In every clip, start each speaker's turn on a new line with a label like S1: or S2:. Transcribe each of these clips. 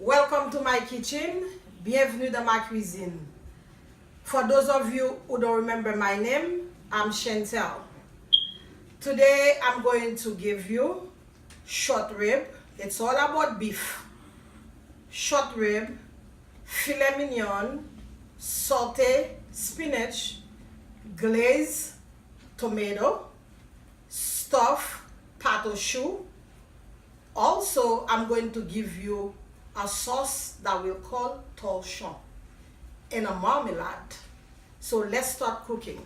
S1: Welcome to my kitchen. Bienvenue dans ma cuisine. For those of you who don't remember my name, I'm Chantel. Today I'm going to give you short rib. It's all about beef. Short rib, filet mignon, sauté spinach, glazed tomato, stuffed pâte au choux. Also, I'm going to give you a sauce that we'll call torchon and a marmalade. So let's start cooking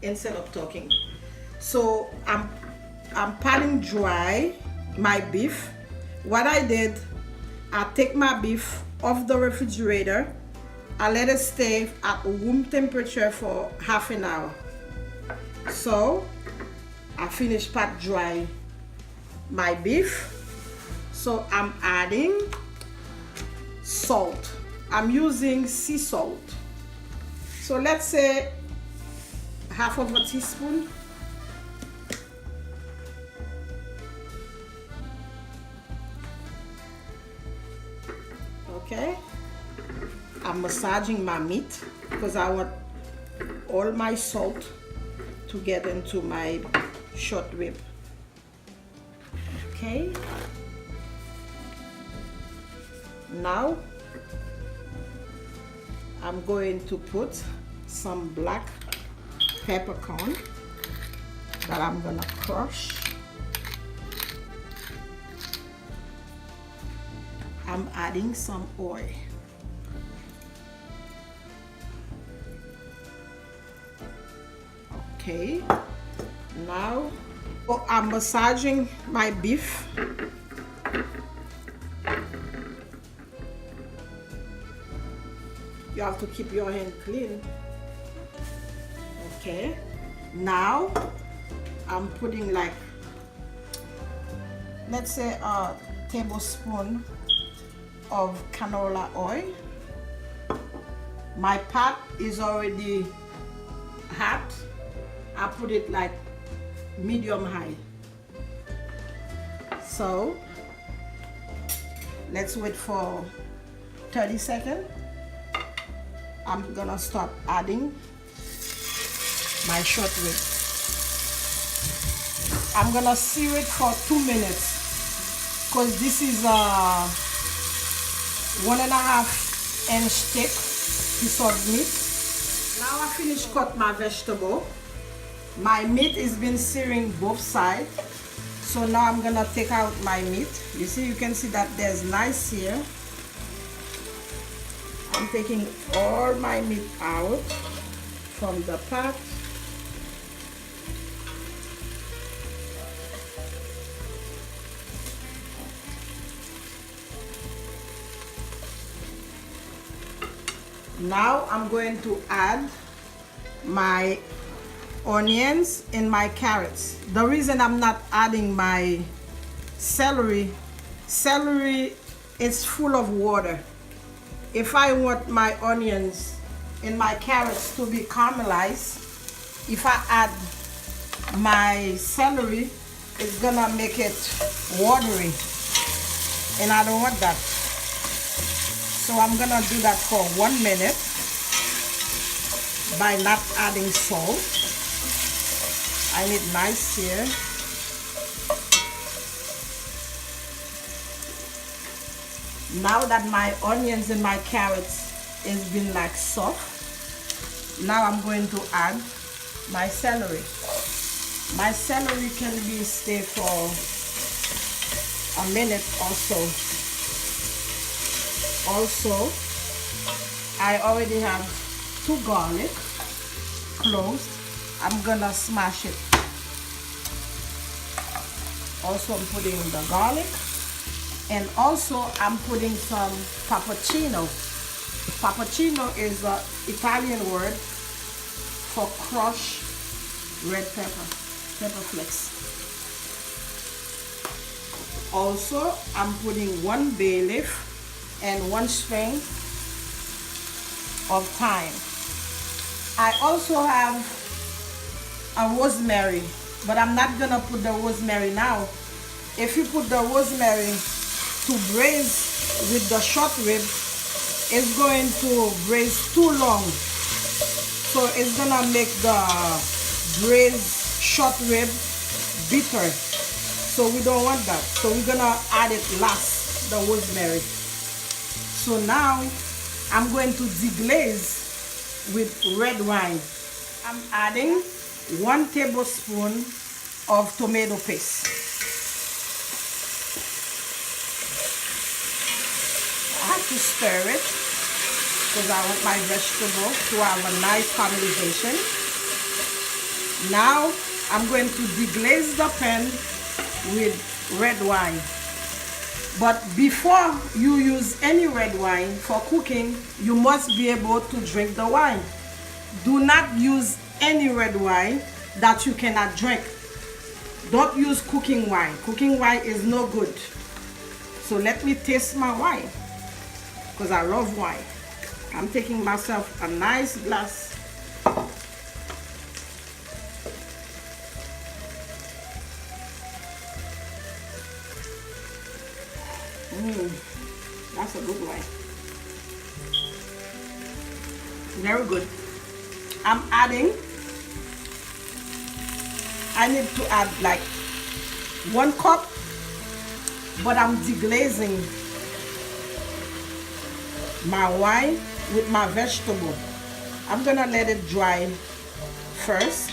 S1: instead of talking. So I'm patting dry my beef. What I did, I take my beef off the refrigerator. I let it stay at room temperature for half an hour. So I finished pat dry my beef. So I'm adding salt. I'm using sea salt. So let's say half of a teaspoon. Okay. I'm massaging my meat because I want all my salt to get into my short rib. Okay. Now I'm going to put some black peppercorn that I'm gonna crush. I'm adding some oil. Okay, now I'm massaging my beef. You have to keep your hand clean. Okay, now I'm putting like, let's say a tablespoon of canola oil. My pot is already hot. I put it like medium high. So let's wait for 30 seconds. I'm gonna start adding my short rib. I'm gonna sear it for 2 minutes because this is a 1.5 inch thick piece of meat. Now I finished cut my vegetable. My meat has been searing both sides. So now I'm gonna take out my meat. You see, you can see that there's nice sear. I'm taking all my meat out from the pot. Now I'm going to add my onions and my carrots. The reason I'm not adding my celery is full of water. If I want my onions and my carrots to be caramelized, if I add my celery, it's gonna make it watery, and I don't want that. So I'm gonna do that for 1 minute by not adding salt. I need nice here. Now that my onions and my carrots has been like soft, now I'm going to add my celery. My celery can be stay for a minute or so. Also, I already have 2 garlic cloves. I'm gonna smash it. Also, I'm putting the garlic. And also I'm putting some peppercino. Peppercino is an Italian word for crushed red pepper, pepper flakes. Also, I'm putting 1 bay leaf and 1 string of thyme. I also have a rosemary, but I'm not gonna put the rosemary now. If you put the rosemary to braise with the short rib is going to braise too long. So it's gonna make the braised short rib bitter. So we don't want that. So we're gonna add it last, the rosemary. So now I'm going to deglaze with red wine. I'm adding 1 tablespoon of tomato paste. I have to stir it because I want my vegetable to have a nice caramelization. Now I'm going to deglaze the pan with red wine. But before you use any red wine for cooking, you must be able to drink the wine. Do not use any red wine that you cannot drink. Don't use cooking wine. Cooking wine is no good. So let me taste my wine, because I love wine. I'm taking myself a nice glass. That's a good wine. Very good. I'm adding, I need to add like 1 cup, but I'm deglazing my wine with my vegetable. I'm gonna let it dry first.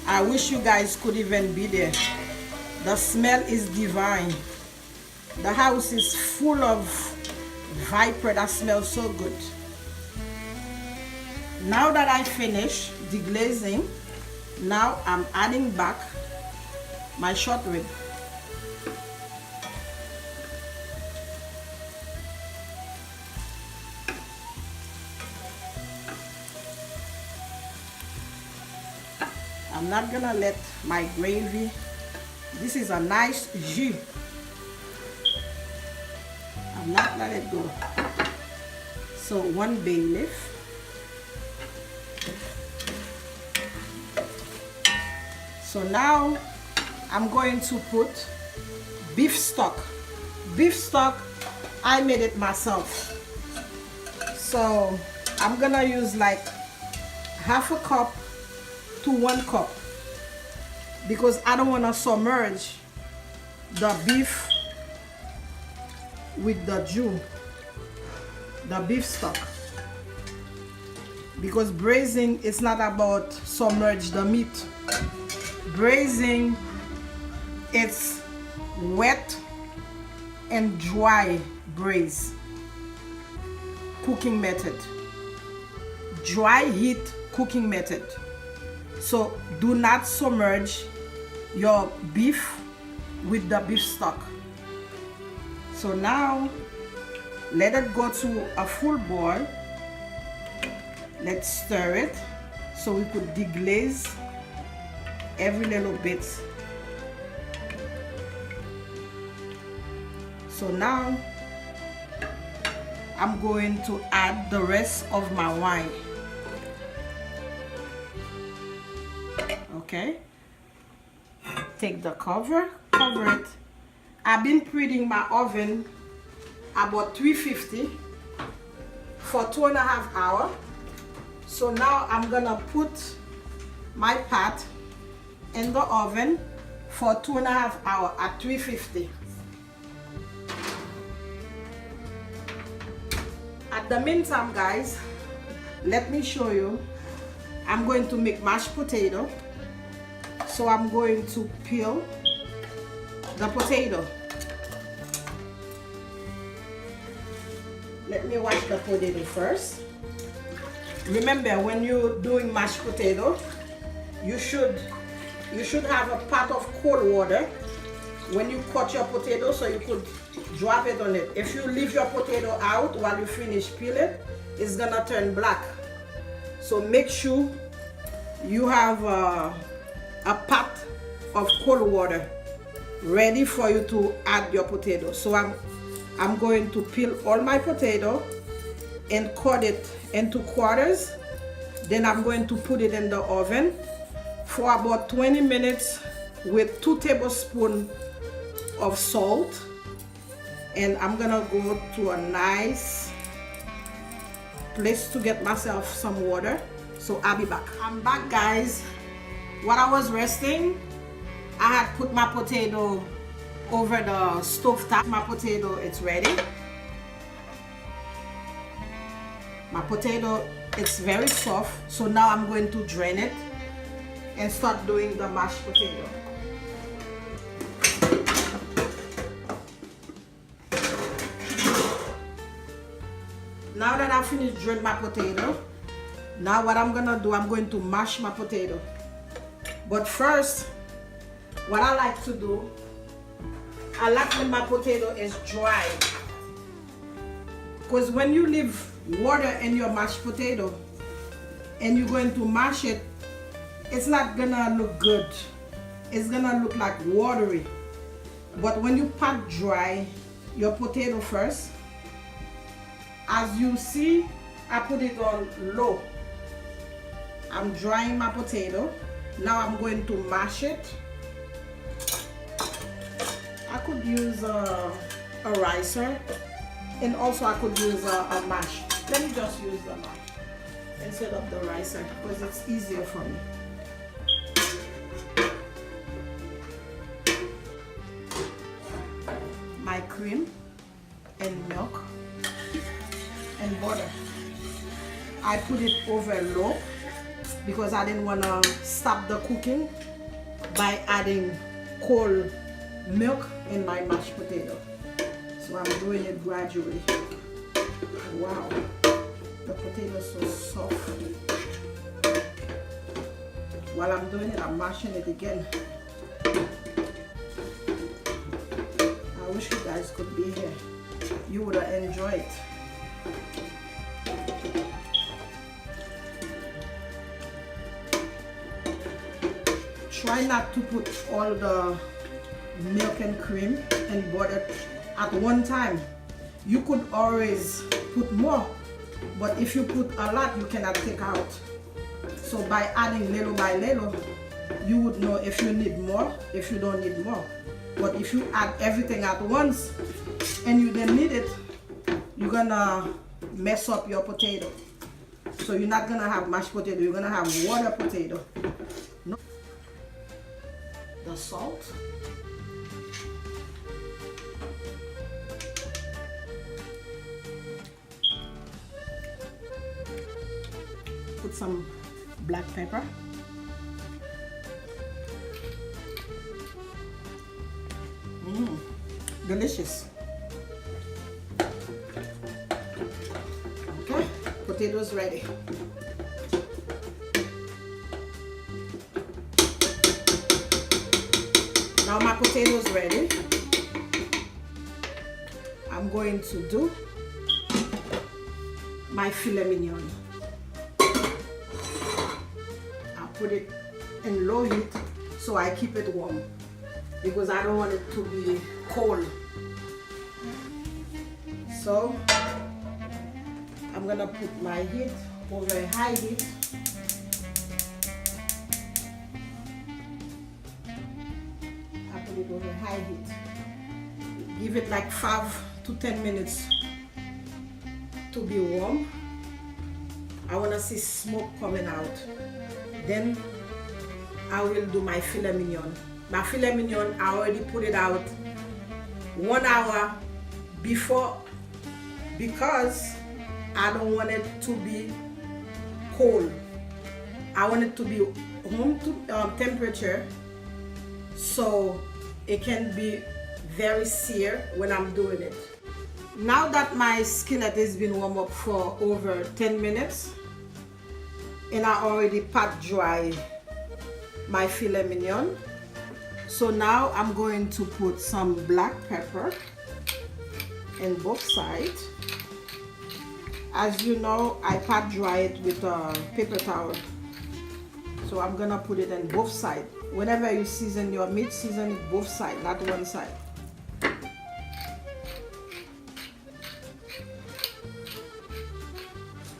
S1: I wish you guys could even be there. The smell is divine. The house is full of viper that smells so good. Now that I finish deglazing, now I'm adding back my short rib. I'm not gonna let my gravy, this is a nice jus. I'm not gonna let it go. So 1 bay leaf. So now I'm going to put beef stock. Beef stock, I made it myself. So I'm gonna use like 1/2 cup to 1 cup, because I don't want to submerge the beef with the jus, the beef stock, because braising is not about submerge the meat. Braising, it's wet and dry braise cooking method, dry heat cooking method. So do not submerge your beef with the beef stock. So now let it go to a full boil. Let's stir it so we could deglaze every little bit. So now I'm going to add the rest of my wine. Okay, take the cover, cover it. I've been preheating my oven about 350 for 2.5 hours. So now I'm gonna put my pot in the oven for 2.5 hours at 350. At the meantime, guys, let me show you. I'm going to make mashed potato. So I'm going to peel the potato. Let me wash the potato first. Remember, when you're doing mashed potato, you should have a pot of cold water when you cut your potato, so you could drop it on it. If you leave your potato out while you finish peel it, it's gonna turn black. So make sure you have a pot of cold water ready for you to add your potato. So I'm going to peel all my potato and cut it into quarters. Then I'm going to put it in the oven for about 20 minutes with 2 tablespoons of salt, and I'm gonna go to a nice place to get myself some water. So I'll be back. I'm back, guys. While I was resting, I had put my potato over the stove top. My potato, it's ready. My potato, it's very soft. So now I'm going to drain it and start doing the mashed potato. Now that I finished draining my potato, now what I'm gonna do, I'm going to mash my potato. But first, what I like to do, I like when my potato is dry. Because when you leave water in your mashed potato and you're going to mash it, it's not gonna look good. It's gonna look like watery. But when you pat dry your potato first, as you see, I put it on low. I'm drying my potato. Now I'm going to mash it. I could use a ricer, and also I could use a mash. Let me just use the mash instead of the ricer because it's easier for me. My cream and milk and butter. I put it over low because I didn't want to stop the cooking by adding cold milk in my mashed potato. So I'm doing it gradually. Wow, the potato is so soft. While I'm doing it, I'm mashing it again. I wish you guys could be here. You would have enjoyed it. Try not to put all the milk and cream and butter at one time. You could always put more, but if you put a lot, you cannot take out. So by adding little by little, you would know if you need more, if you don't need more. But if you add everything at once and you don't need it, you're gonna mess up your potato. So you're not gonna have mashed potato, you're gonna have water potato. No. The salt. Put some black pepper. Delicious. Okay, potatoes ready. Now my potatoes ready. I'm going to do my filet mignon. I'll put it in low heat so I keep it warm because I don't want it to be cold. So I'm gonna put my heat over high heat. I put it over high heat. Give it like 5 to 10 minutes to be warm. I wanna see smoke coming out. Then I will do my filet mignon. My filet mignon, I already put it out 1 hour before because I don't want it to be cold. I want it to be room temperature so it can be very sear when I'm doing it. Now that my skillet has been warmed up for over 10 minutes and I already pat dry my filet mignon, so now I'm going to put some black pepper in both sides. As you know, I pat dry it with a paper towel. So I'm gonna put it in both sides. Whenever you season your meat, season it both sides, not one side.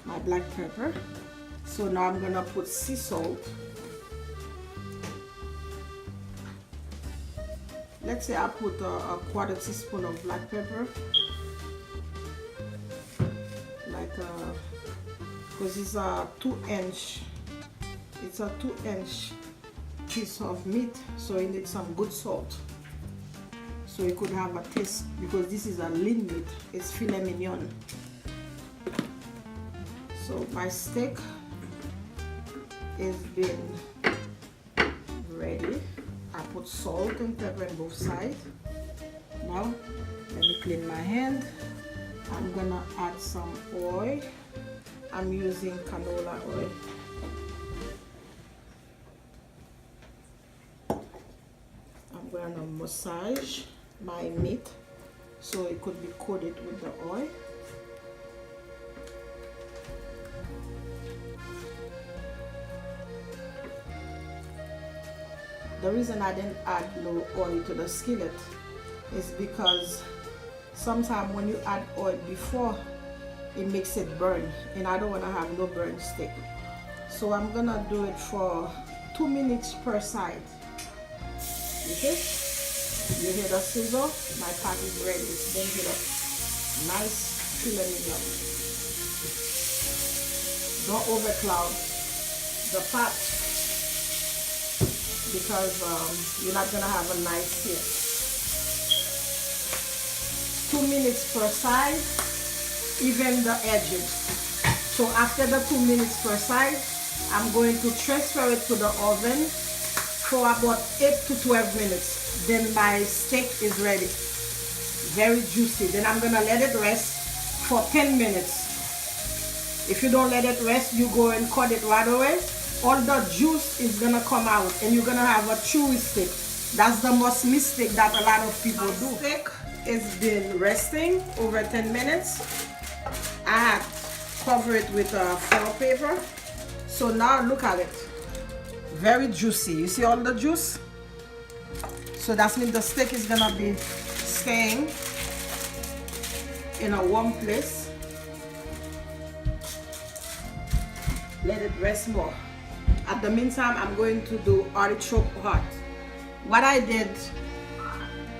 S1: My black pepper. So now I'm gonna put sea salt. let's say I put a quarter teaspoon of black pepper, like because it's a 2-inch, it's a 2-inch piece of meat, so it needs some good salt, so it could have a taste, because this is a lean meat, it's filet mignon. So my steak is been ready. I put salt and pepper on both sides. Now let me clean my hand. I'm gonna add some oil. I'm using canola oil. I'm gonna massage my meat so it could be coated with the oil. The reason I didn't add no oil to the skillet is because sometimes when you add oil before, it makes it burn, and I don't want to have no burn steak. So I'm gonna do it for 2 minutes per side. Okay? You hear the sizzle? My pot is ready. It's been heated up. Nice filet mignon. Don't overcloud the pot, because you're not gonna have a nice sear. 2 minutes per side, even the edges. So after the 2 minutes per side, I'm going to transfer it to the oven for about 8 to 12 minutes. Then my steak is ready. Very juicy. Then I'm gonna let it rest for 10 minutes. If you don't let it rest, you go and cut it right away, all the juice is gonna come out and you're gonna have a chewy steak. That's the most mistake that a lot of people do. Steak has been resting over 10 minutes. I had covered it with foil paper. So now look at it. Very juicy. You see all the juice? So that means the steak is gonna be staying in a warm place. Let it rest more. At the meantime, I'm going to do artichoke heart. What I did,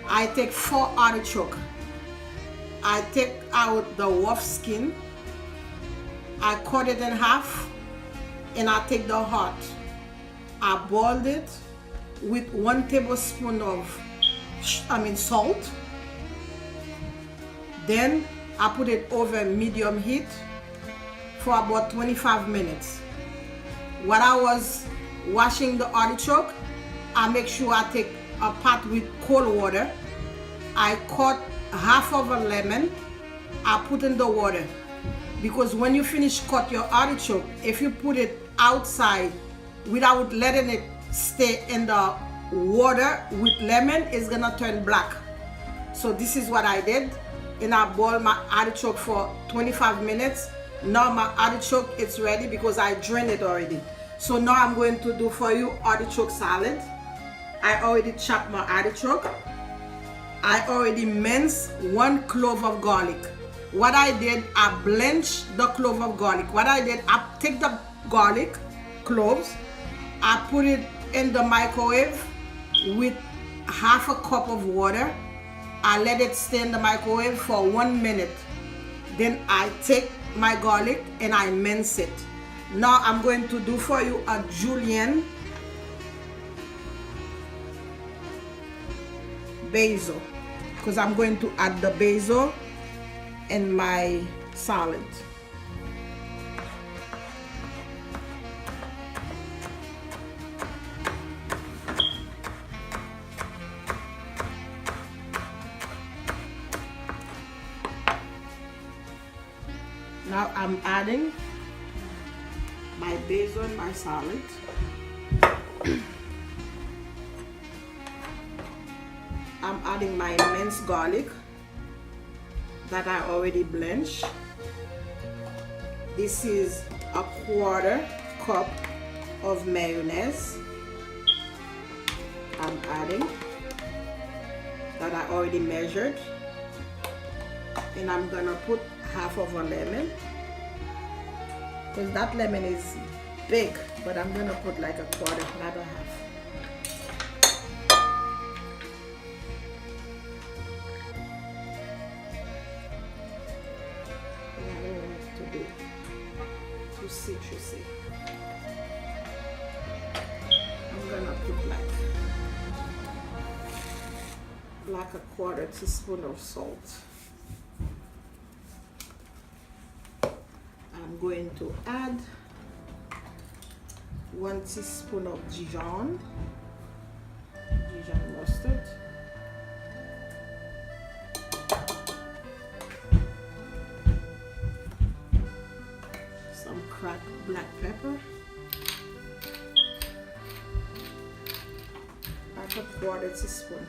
S1: I take 4 artichoke. I take out the rough skin. I cut it in half, and I take the heart. I boiled it with 1 tablespoon of salt. Then I put it over medium heat for about 25 minutes. When I was washing the artichoke, I make sure I take a pot with cold water. I cut half of a lemon. I put in the water, because when you finish cut your artichoke, if you put it outside without letting it stay in the water with lemon, it's gonna turn black. So this is what I did, and I boiled my artichoke for 25 minutes. Now my artichoke is ready because I drained it already. So now I'm going to do for you artichoke salad. I already chopped my artichoke. I already minced 1 clove of garlic. What I did, I blanched the clove of garlic. What I did, I take the garlic cloves, I put it in the microwave with half a cup of water. I let it stay in the microwave for 1 minute. Then I take my garlic and I mince it. Now I'm going to do for you a julienne basil, because I'm going to add the basil in my salad. Now I'm adding my basil in my salad. I'm adding my minced garlic that I already blanched. This is a 1/4 cup of mayonnaise I'm adding that I already measured, and I'm gonna put half of a lemon, because that lemon is big, but I'm gonna put like a 1/4, not a half. citrusy. I'm gonna put like a quarter teaspoon of salt. I'm going to add 1 teaspoon of Dijon mustard, some cracked black pepper, like a quarter teaspoon,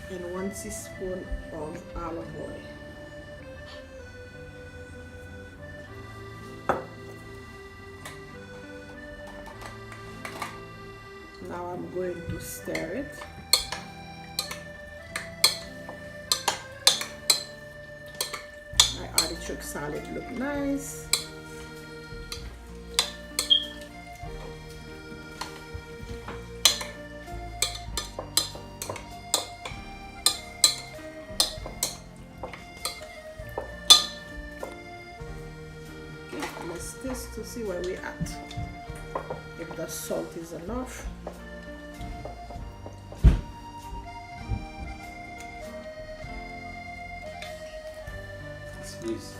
S1: and 1 teaspoon of olive oil. Now I'm going to stir it. My artichoke salad look nice. Okay, let's taste to see where we're at. If the salt is enough.
S2: Please.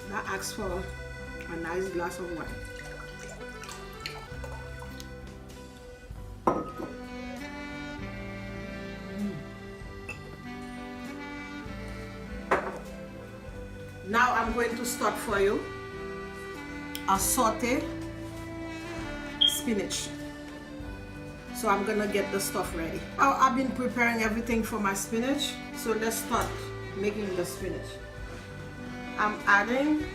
S1: That asks for a nice glass of wine. Now I'm going to start for you a saute spinach. So I'm gonna get the stuff ready. I've been preparing everything for my spinach. So let's start making the spinach. I'm adding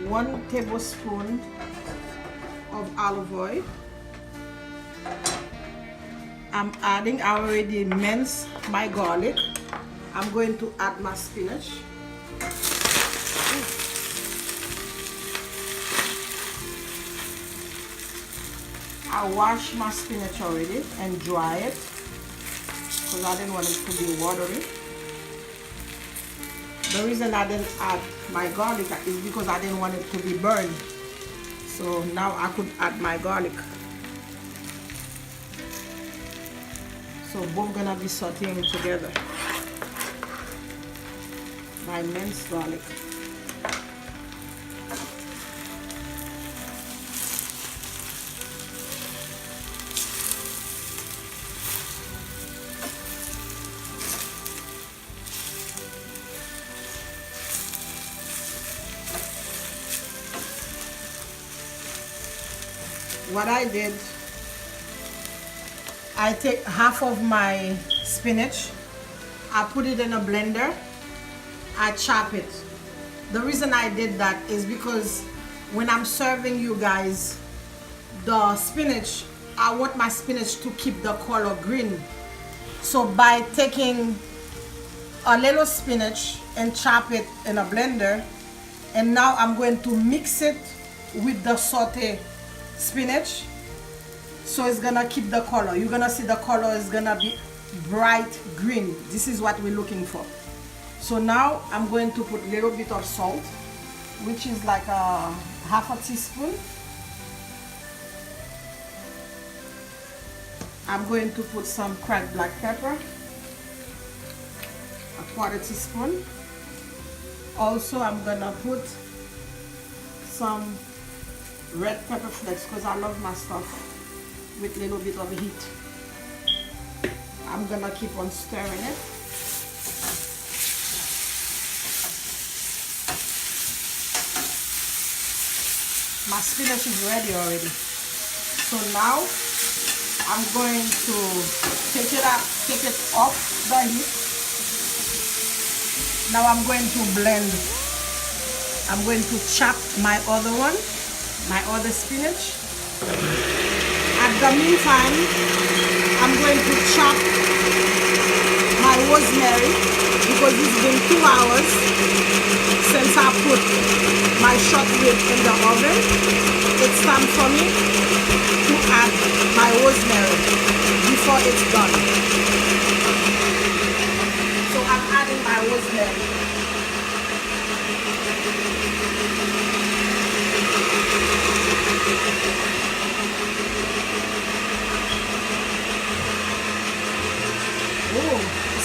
S1: 1 tablespoon of olive oil. I'm adding, I already minced my garlic. I'm going to add my spinach. I washed my spinach already and dry it because I didn't want it to be watery. The reason I didn't add my garlic is because I didn't want it to be burned. So now I could add my garlic. So both gonna be sauteing together. My minced garlic. What I did, I take half of my spinach, I put it in a blender, I chop it. The reason I did that is because when I'm serving you guys the spinach, I want my spinach to keep the color green. So by taking a little spinach and chop it in a blender, and now I'm going to mix it with the saute spinach, so it's gonna keep the color. You're gonna see the color is gonna be bright green. This is what we're looking for. So now I'm going to put a little bit of salt, which is like a half a teaspoon. I'm going to put some cracked black pepper, a quarter teaspoon. Also I'm gonna put some red pepper flakes because I love my stuff with a little bit of heat. I'm gonna keep on stirring it. My spinach is ready already. So now I'm going to take it off the heat. Now I'm going to blend. I'm going to chop my other one, my other spinach. At the meantime, I'm going to chop my rosemary because it's been 2 hours since I put my short rib in the oven. It's time for me to add my rosemary before it's done.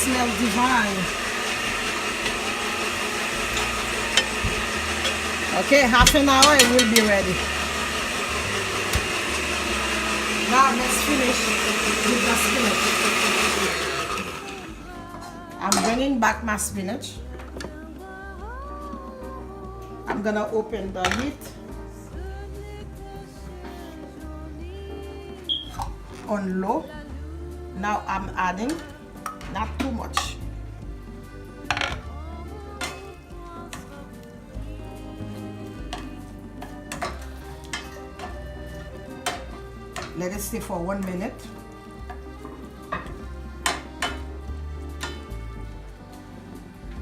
S1: smells divine. Okay, half an hour it will be ready. Now let's finish with the spinach. I'm bringing back my spinach. I'm gonna open the heat on low. Now I'm adding not too much. Let it stay for 1 minute.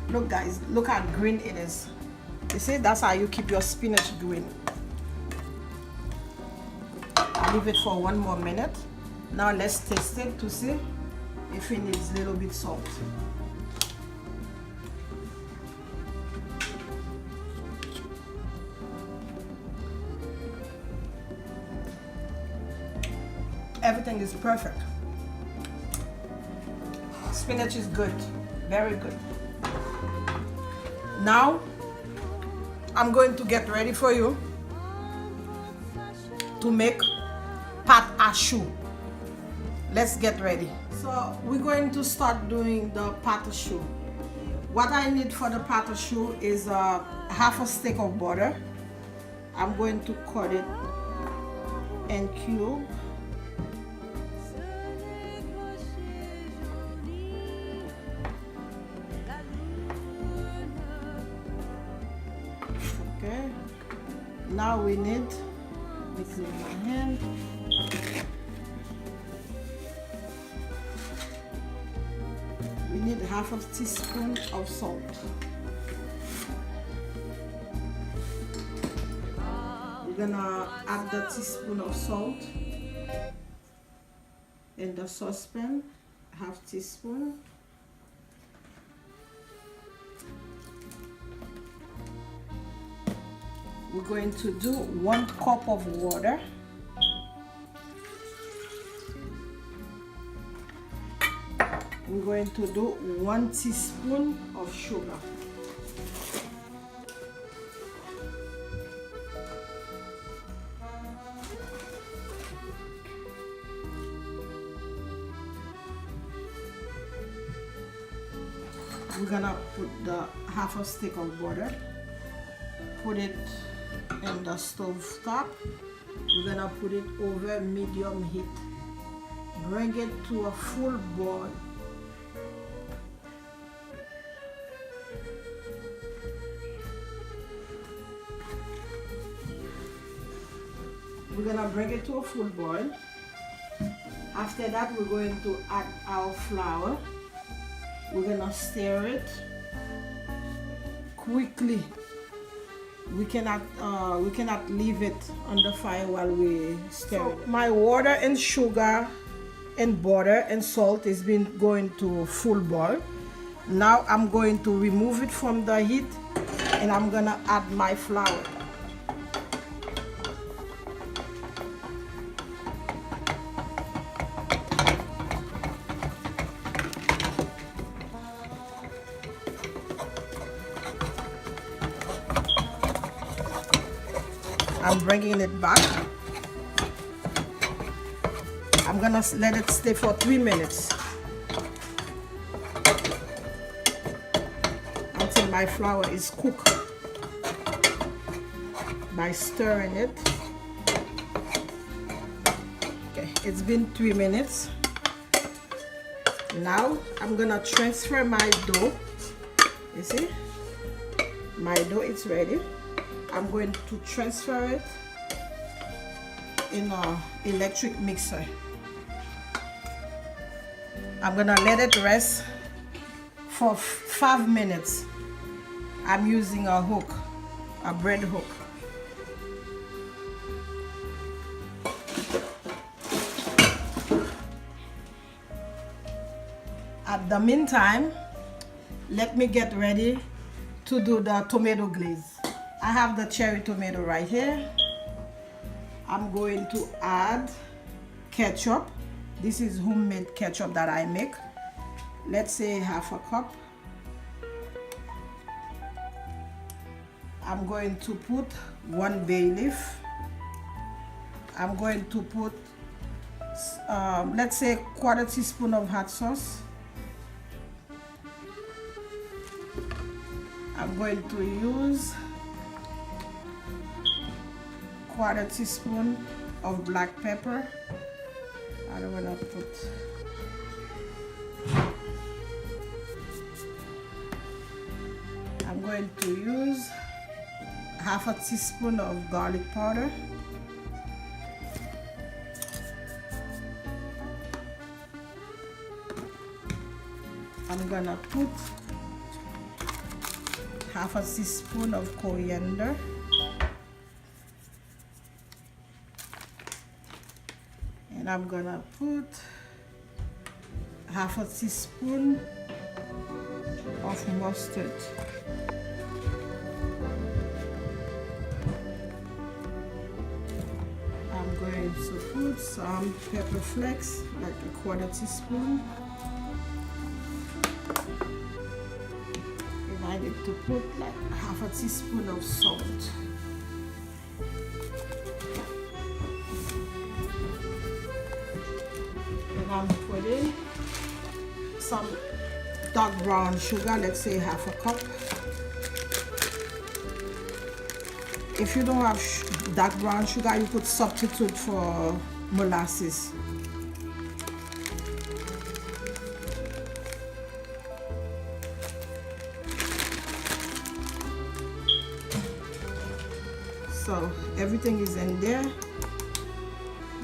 S1: Look guys, look how green it is. You see, that's how you keep your spinach green. I'll leave it for 1 more minute. Now let's taste it to see if it needs a little bit salt. Everything is perfect. Spinach is good, very good. Now I'm going to get ready for you to make pâte à choux. Let's get ready. So we're going to start doing the pâte à choux. What I need for the pâte à choux is half a stick of butter. I'm going to cut it in cube. Okay. Now we need, let me clean my hand. We need half a teaspoon of salt. We're gonna add the teaspoon of salt in the saucepan, half teaspoon. We're going to do 1 cup of water. We're going to do 1 teaspoon of sugar. We're gonna put the half a stick of butter, put it in the stove top. We're gonna put it over medium heat. Bring it to a full boil. We're gonna bring it to a full boil. After that, we're going to add our flour. We're gonna stir it quickly. We cannot leave it on the fire while we stir it. My water and sugar and butter and salt has been going to full boil. Now I'm going to remove it from the heat and I'm gonna add my flour. I'm bringing it back. I'm gonna let it stay for 3 minutes until my flour is cooked by stirring it. Okay, it's been 3 minutes. Now I'm gonna transfer my dough. You see, my dough is ready. I'm going to transfer it in an electric mixer. I'm gonna let it rest for 5 minutes. I'm using a hook, a bread hook. At the meantime, let me get ready to do the tomato glaze. I have the cherry tomato right here. I'm going to add ketchup. This is homemade ketchup that I make. let's say half a cup. I'm going to put 1 bay leaf. I'm going to put let's say 1/4 teaspoon of hot sauce. I'm going to use 1/4 teaspoon of black pepper. I don't want to put I'm going to use 1/2 teaspoon of garlic powder. I'm gonna put 1/2 teaspoon of coriander. And I'm gonna put 1/2 teaspoon of mustard. I'm going to put some pepper flakes, like 1/4 teaspoon. And I need to put like 1/2 teaspoon of salt. And I'm putting some dark brown sugar, let's say 1/2 cup. If you don't have dark brown sugar, you could substitute for molasses. So everything is in there.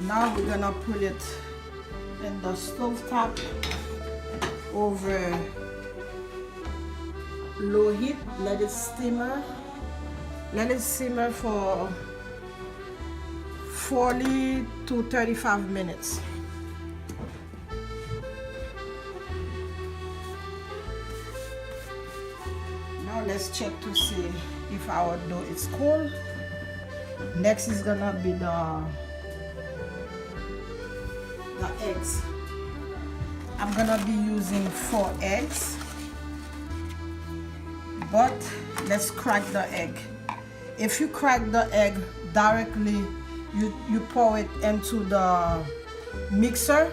S1: Now we're gonna put it in the stove top over low heat. Let it simmer. Let it simmer for 40 to 35 minutes. Now let's check to see if our dough is cold. Next is gonna be the eggs. I'm gonna be using 4 eggs, but let's crack the egg. If you crack the egg directly, you pour it into the mixer.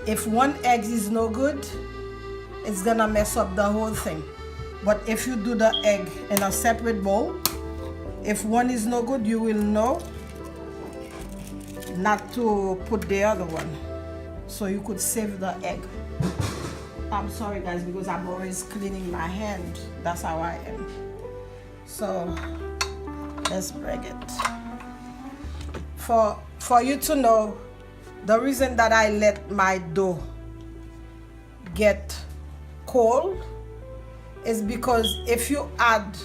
S1: If one egg is no good, it's gonna mess up the whole thing. But if you do the egg in a separate bowl, if one is no good, you will know not to put the other one. So you could save the egg. I'm sorry guys, because I'm always cleaning my hand. That's how I am. So let's break it. For you to know, the reason that I let my dough get cold is because if you add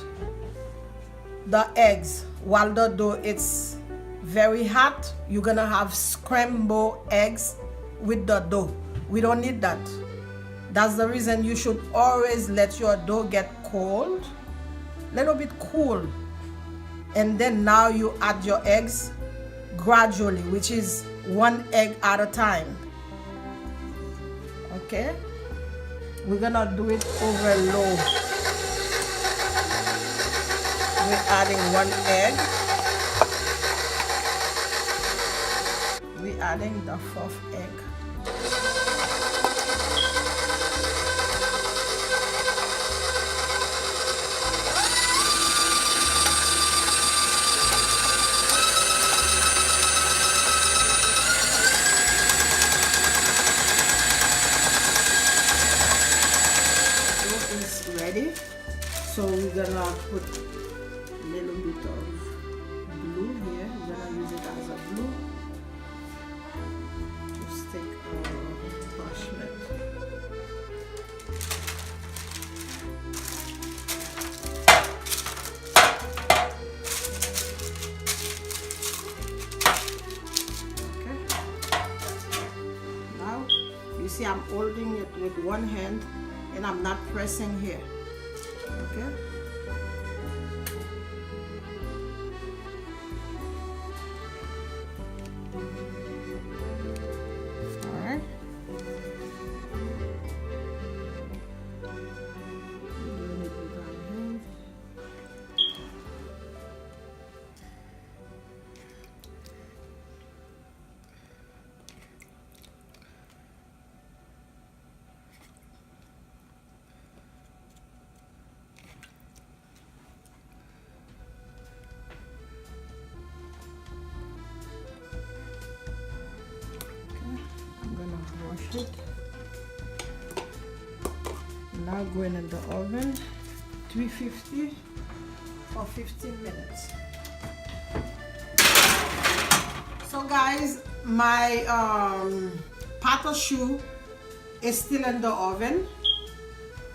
S1: the eggs while the dough is very hot, you're gonna have scrambled eggs with the dough. We don't need that. That's the reason you should always let your dough get cold, little bit cool, and then now you add your eggs gradually, which is 1 egg at a time. Okay, we're gonna do it over low. We're adding 1 egg. We're adding the 4th egg. So we're gonna put a little bit of glue here. We're gonna use it as a glue to stick our parchment. Okay. Now you see I'm holding it with one hand and I'm not pressing here. Okay. All right. wash it. Now going in the oven, 350 for 15 minutes. So guys, my pata choux is still in the oven.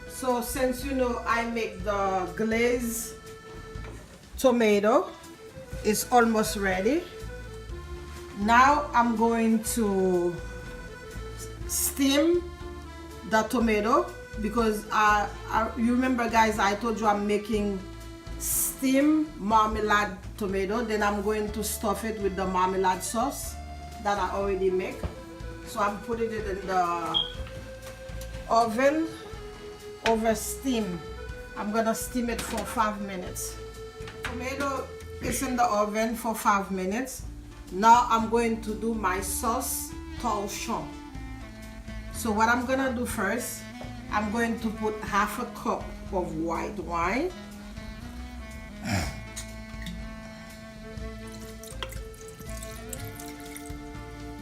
S1: So since you know I make the glazed tomato, it's almost ready. Now I'm going to steam the tomato because you remember guys, I told you I'm making steam marmalade tomato. Then I'm going to stuff it with the marmalade sauce that I already make. So I'm putting it in the oven over steam. I'm gonna steam it for 5 minutes. Tomato is in the oven for 5 minutes. Now I'm going to do my sauce torchon. So what I'm gonna do first, I'm going to put half a cup of white wine.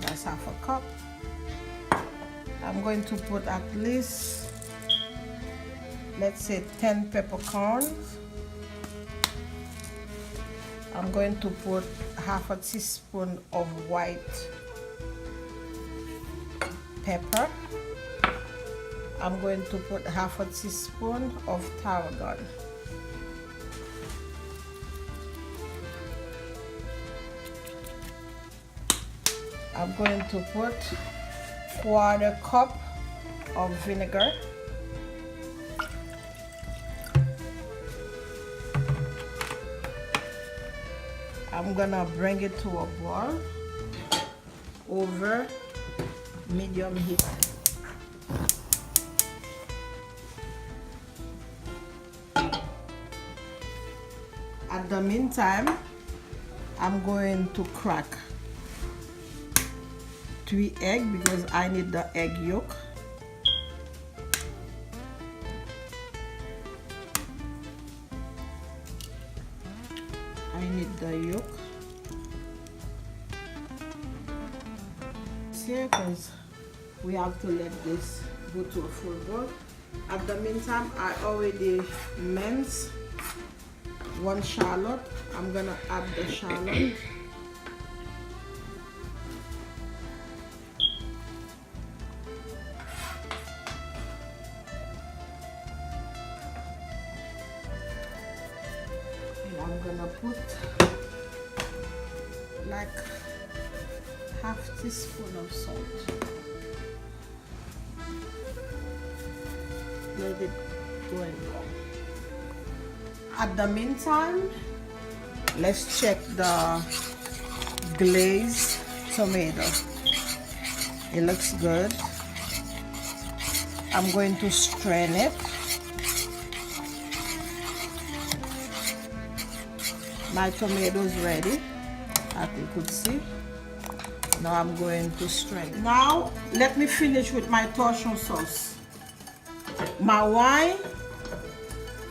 S1: That's half a cup. I'm going to put at least, let's say 10 peppercorns. I'm going to put half a teaspoon of white pepper. I'm going to put half a teaspoon of tarragon. I'm going to put 1/4 cup of vinegar. I'm gonna bring it to a boil over medium heat. At the meantime, I'm going to crack 3 eggs because I need the egg yolk. I need the yolk here because we have to let this go to a full boil. At the meantime, I already minced 1 shallot. I'm gonna add the shallot. I'm gonna put like half teaspoon of salt. Let it go in low. At the meantime, let's check the glazed tomato. It looks good. I'm going to strain it. My tomato is ready, as you could see. Now I'm going to strain. Now let me finish with my torchon sauce. My wine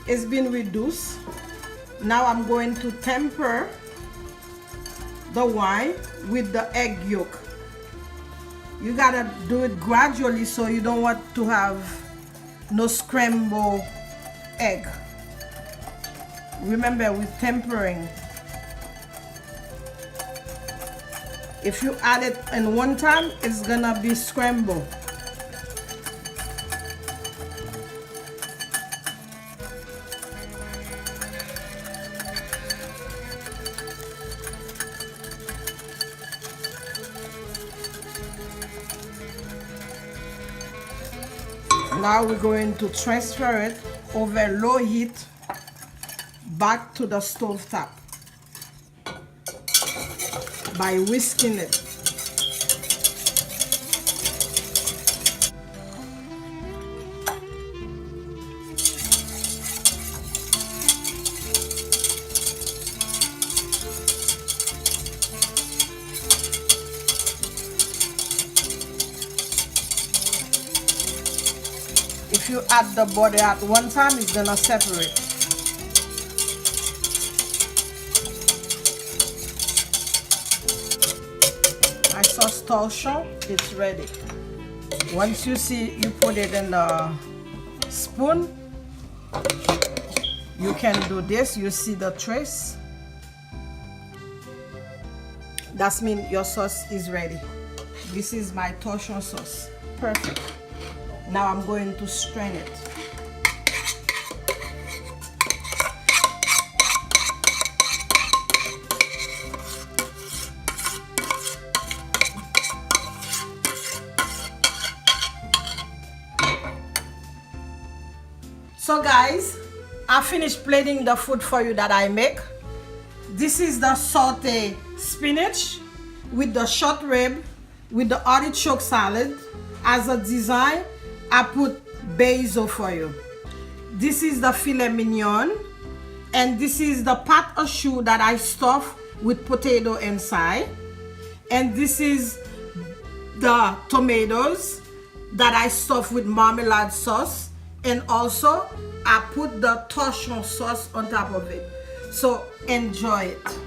S1: is been reduced. Now I'm going to temper the wine with the egg yolk. You gotta do it gradually so you don't want to have no scrambled egg. Remember, with tempering, if you add it in one time, it's gonna be scrambled. Now we're going to transfer it over low heat back to the stove top by whisking it. If you add the butter at one time, it's gonna separate. My sauce torchon, it's ready. Once you see you put it in the spoon, you can do this. You see the trace? That means your sauce is ready. This is my torsion sauce. Perfect. Now I'm going to strain it. So guys, I finished plating the food for you that I make. This is the sauté spinach with the short rib, with the artichoke salad. As a design, I put basil for you. This is the filet mignon, and this is the pâte à choux that I stuff with potato inside. And this is the tomatoes that I stuff with marmalade sauce, and also I put the torsion sauce on top of it. So enjoy it.